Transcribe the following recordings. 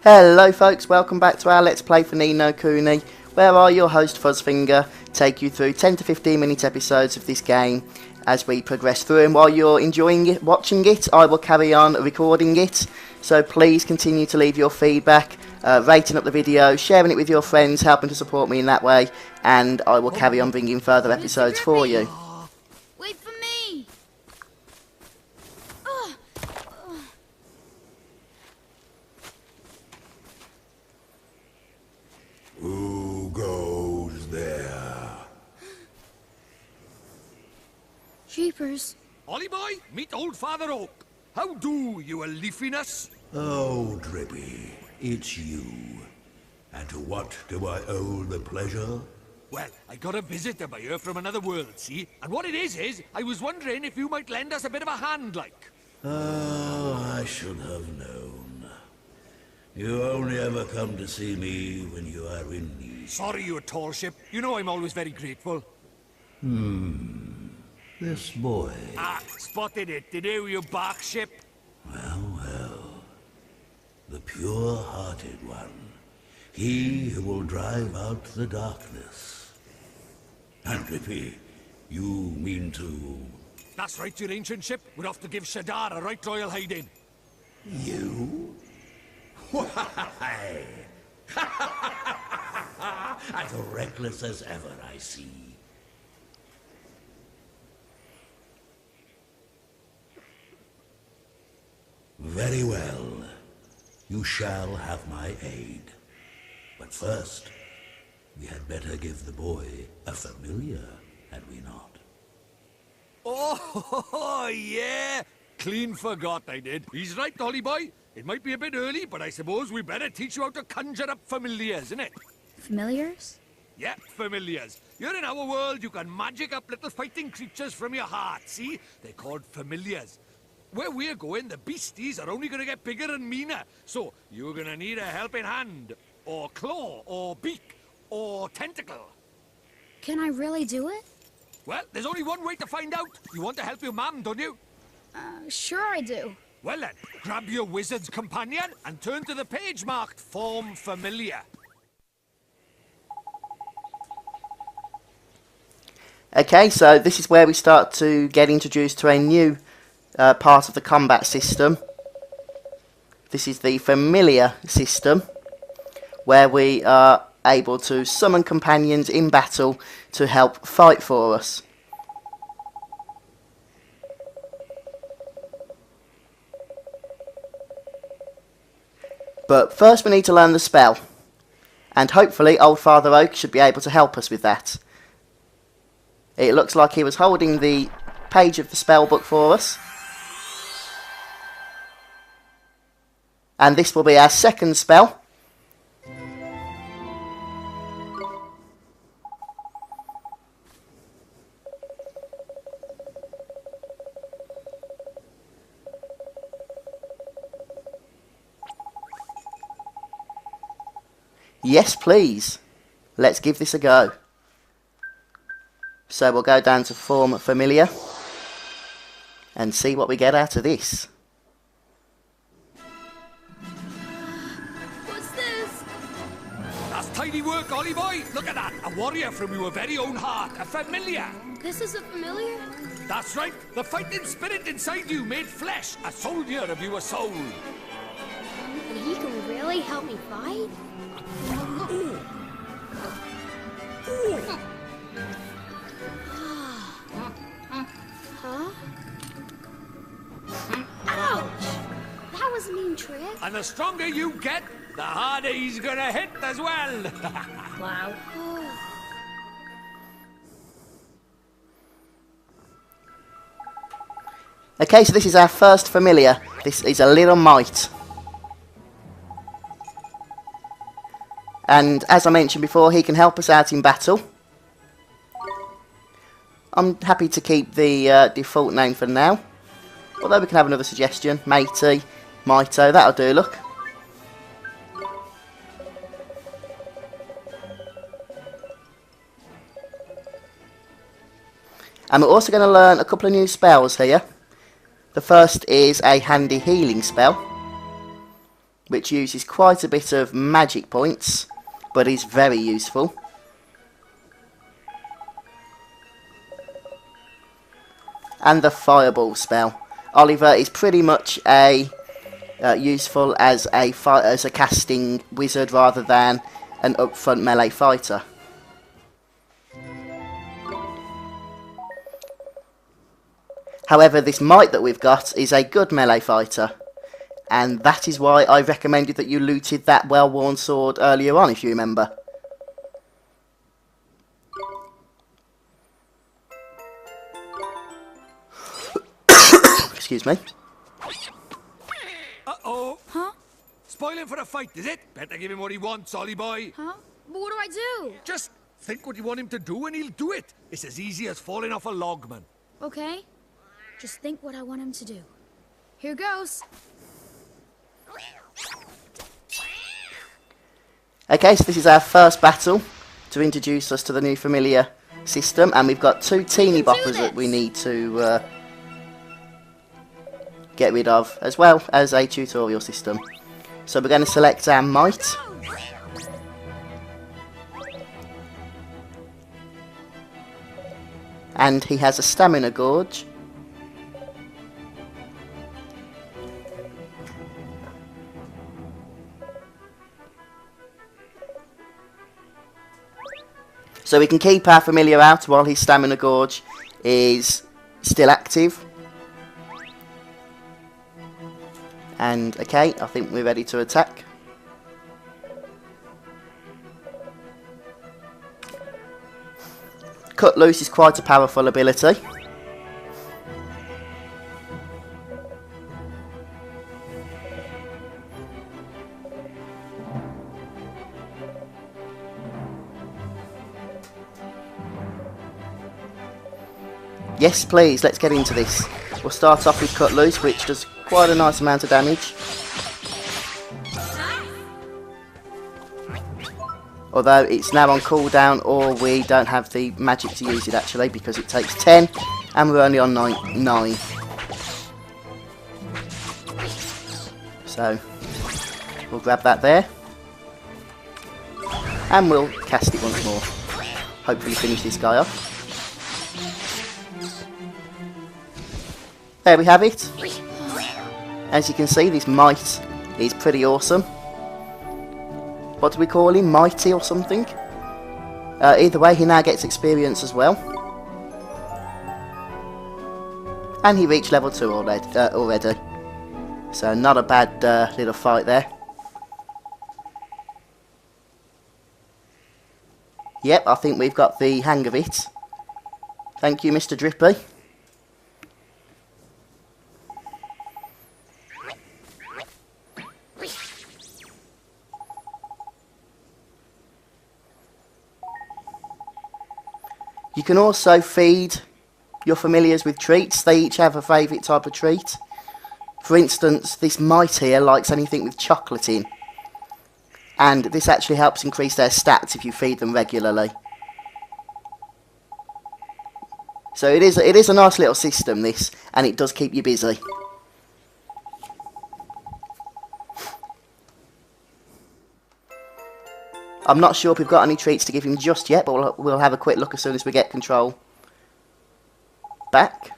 Hello folks, welcome back to our Let's Play for Ni no Kuni, where I, your host Fuzzfinger, take you through 10 to 15 minute episodes of this game as we progress through, and while you're enjoying it, watching it, I will carry on recording it, so please continue to leave your feedback, rating up the video, sharing it with your friends, helping to support me in that way, and I will carry on bringing further episodes for you. Wait for me! Who goes there? Jeepers. Ollie boy, meet old Father Oak. How do, you a leafiness? Oh, Drippy, it's you. And to what do I owe the pleasure? Well, I got a visitor by here from another world, see? And what it is I was wondering if you might lend us a bit of a hand, like. Oh, I should have known. You only ever come to see me when you are in need. Sorry, you tall ship. You know I'm always very grateful. This boy. Ah, spotted it. Did you bark ship? Well, well. The pure-hearted one. He who will drive out the darkness. And Drippy, you mean to... That's right, your ancient ship. We're off to give Shadar a right royal hiding. You? Why? As reckless as ever, I see. Very well. You shall have my aid. But first, we had better give the boy a familiar, had we not? Oh, yeah. Clean forgot I did. He's right, Ollie boy. It might be a bit early, but I suppose we better teach you how to conjure up familiars, innit? Familiars? Yeah, familiars. You're in our world, you can magic up little fighting creatures from your heart, see? They're called familiars. Where we're going, the beasties are only gonna get bigger and meaner. So, you're gonna need a helping hand, or claw, or beak, or tentacle. Can I really do it? Well, there's only one way to find out. You want to help your mum, don't you? Sure I do. Well then, grab your wizard's companion and turn to the page marked Form Familiar. Okay, so this is where we start to get introduced to a new part of the combat system. This is the familiar system, where we are able to summon companions in battle to help fight for us. But first we need to learn the spell, and hopefully old Father Oak should be able to help us with that. It looks like he was holding the page of the spell book for us. And this will be our second spell. Yes, please. Let's give this a go. So we'll go down to Form Familiar and see what we get out of this. What's this? That's tidy work, Ollie boy. Look at that. A warrior from your very own heart. A familiar. This is a familiar? That's right. The fighting spirit inside you made flesh. A soldier of your soul. And he can really help me fight? Huh? Ouch! That was a mean trick. And the stronger you get, the harder he's gonna hit as well. Wow. Okay, so this is our first familiar. This is a little mite. And as I mentioned before, he can help us out in battle. I'm happy to keep the default name for now. Although we can have another suggestion. Matey, Mito, that'll do, look. And we're also going to learn a couple of new spells here. The first is a handy healing spell, which uses quite a bit of magic points, but is very useful. And the fireball spell. Oliver is pretty much a useful as a casting wizard rather than an upfront melee fighter. However, this Might that we've got is a good melee fighter, and that is why I recommended that you looted that well-worn sword earlier on, if you remember. Excuse me. Uh-oh. Huh? Spoiling for a fight, is it? Better give him what he wants, Ollie boy. Huh? But what do I do? Just think what you want him to do and he'll do it. It's as easy as falling off a log, man. Okay. Just think what I want him to do. Here goes. Okay, so this is our first battle to introduce us to the new familiar system, and we've got 2 teeny boppers that we need to get rid of, as well as a tutorial system. So we're going to select our Might. And he has a stamina gorge. So we can keep our familiar out while his stamina gorge is still active. And okay, I think we're ready to attack. Cut Loose is quite a powerful ability. Yes, please, let's get into this. We'll start off with Cut Loose, which does quite a nice amount of damage. Although it's now on cooldown, or we don't have the magic to use it actually, because it takes 10 and we're only on 9. So we'll grab that there and we'll cast it once more. Hopefully finish this guy off. There we have it. As you can see, this Might is pretty awesome. What do we call him? Mighty or something? Either way, he now gets experience as well. And he reached level 2 already. So not a bad little fight there. Yep, I think we've got the hang of it. Thank you, Mr. Drippy. You can also feed your familiars with treats. They each have a favourite type of treat. For instance, this Might here likes anything with chocolate in. And this actually helps increase their stats if you feed them regularly. So it is a nice little system, this, and it does keep you busy. I'm not sure if we've got any treats to give him just yet, but we'll have a quick look as soon as we get control back.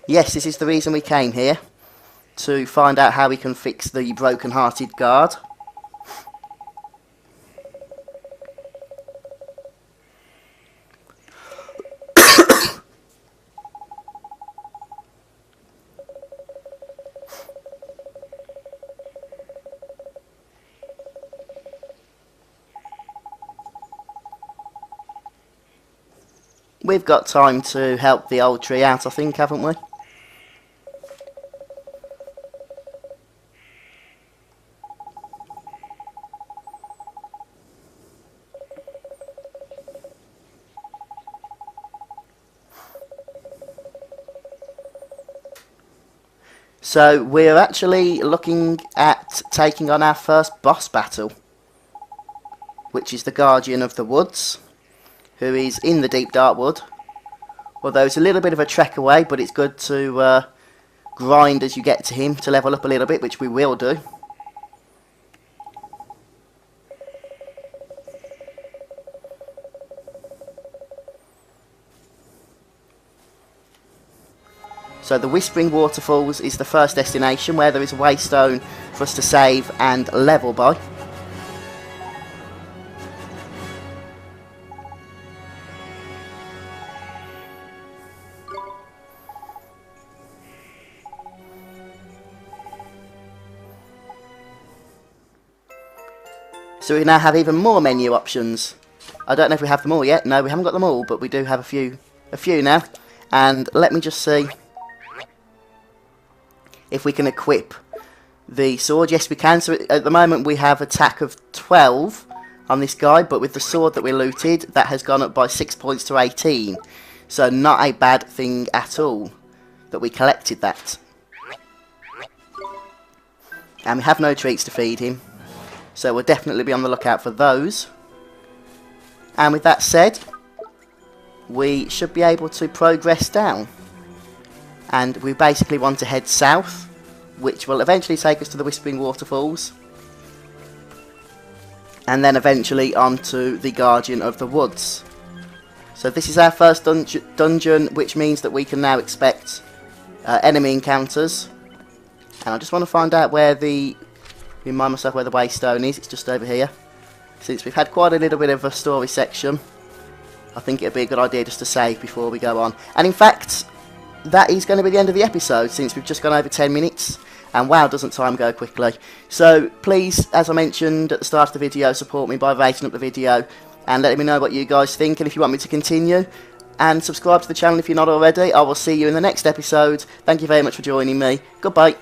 Yes, this is the reason we came here, to find out how we can fix the broken-hearted guard. We've got time to help the old tree out, I think, haven't we? So we're actually looking at taking on our first boss battle, which is the Guardian of the Woods, who is in the deep dark wood. Although it's a little bit of a trek away, but it's good to grind as you get to him to level up a little bit, which we will do. So the Whispering Waterfalls is the first destination where there is a waystone for us to save and level by. So we now have even more menu options. I don't know if we have them all yet. No, we haven't got them all, but we do have a few now. And let me just see if we can equip the sword. Yes, we can. So at the moment we have attack of 12 on this guy, but with the sword that we looted, that has gone up by 6 points to 18. So not a bad thing at all that we collected that. And we have no treats to feed him, so we'll definitely be on the lookout for those. And with that said, we should be able to progress down. And we basically want to head south, which will eventually take us to the Whispering Waterfalls. And then eventually onto the Guardian of the Woods. So this is our first dungeon, which means that we can now expect enemy encounters. And I just want to find out where remind myself where the waystone is. It's just over here. Since we've had quite a little bit of a story section, I think it'd be a good idea just to save before we go on. And in fact, that is going to be the end of the episode, since we've just gone over 10 minutes. And wow, doesn't time go quickly. So please, as I mentioned at the start of the video, support me by rating up the video and letting me know what you guys think, and if you want me to continue. And subscribe to the channel if you're not already. I will see you in the next episode. Thank you very much for joining me. Goodbye.